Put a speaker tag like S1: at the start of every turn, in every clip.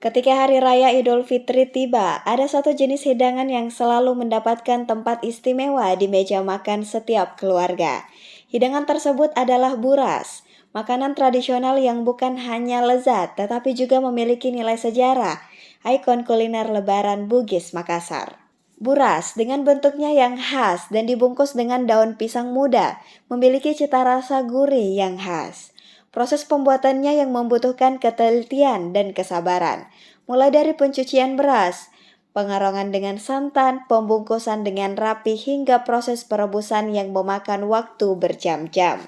S1: Ketika Hari Raya Idul Fitri tiba, ada satu jenis hidangan yang selalu mendapatkan tempat istimewa di meja makan setiap keluarga. Hidangan tersebut adalah buras, makanan tradisional yang bukan hanya lezat, tetapi juga memiliki nilai sejarah, ikon kuliner Lebaran Bugis Makassar. Buras dengan bentuknya yang khas dan dibungkus dengan daun pisang muda, memiliki cita rasa gurih yang khas. Proses pembuatannya yang membutuhkan ketelitian dan kesabaran, mulai dari pencucian beras, pengarongan dengan santan, pembungkusan dengan rapi hingga proses perebusan yang memakan waktu berjam-jam.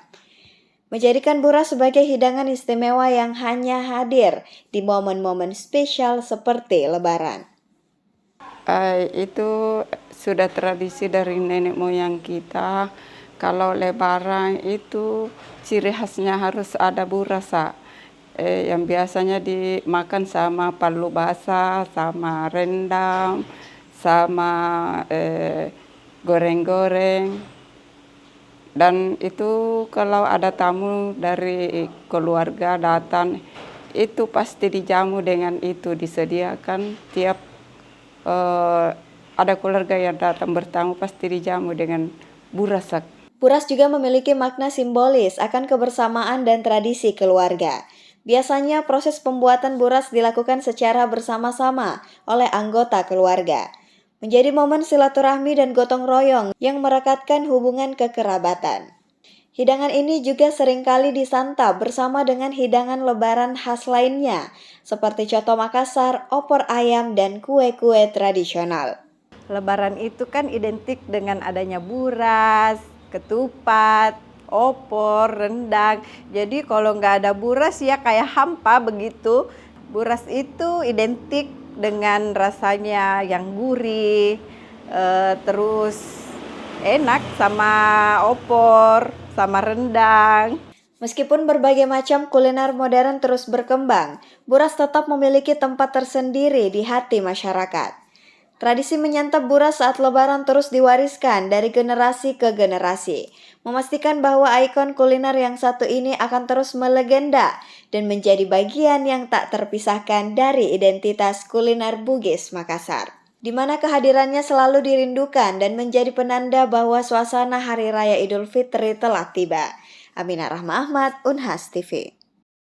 S1: Menjadikan buras sebagai hidangan istimewa yang hanya hadir di momen-momen spesial seperti Lebaran.
S2: Itu sudah tradisi dari nenek moyang kita. Kalau Lebaran itu ciri khasnya harus ada buras, yang biasanya dimakan sama palu basah, sama rendang, sama goreng-goreng. Dan itu kalau ada tamu dari keluarga datang, itu pasti dijamu dengan itu, disediakan tiap ada keluarga yang datang bertamu pasti dijamu dengan buras.
S1: Buras juga memiliki makna simbolis akan kebersamaan dan tradisi keluarga. Biasanya proses pembuatan buras dilakukan secara bersama-sama oleh anggota keluarga. Menjadi momen silaturahmi dan gotong royong yang merekatkan hubungan kekerabatan. Hidangan ini juga seringkali disantap bersama dengan hidangan lebaran khas lainnya, seperti coto Makassar, opor ayam, dan kue-kue tradisional.
S3: Lebaran itu kan identik dengan adanya buras, ketupat, opor, rendang. Jadi kalau nggak ada buras ya kayak hampa begitu. Buras itu identik dengan rasanya yang gurih, terus enak sama opor, sama rendang.
S1: Meskipun berbagai macam kuliner modern terus berkembang, buras tetap memiliki tempat tersendiri di hati masyarakat. Tradisi menyantap buras saat Lebaran terus diwariskan dari generasi ke generasi, memastikan bahwa ikon kuliner yang satu ini akan terus melegenda dan menjadi bagian yang tak terpisahkan dari identitas kuliner Bugis Makassar, di mana kehadirannya selalu dirindukan dan menjadi penanda bahwa suasana Hari Raya Idul Fitri telah tiba. Aminah Rahma Ahmad, Unhas TV.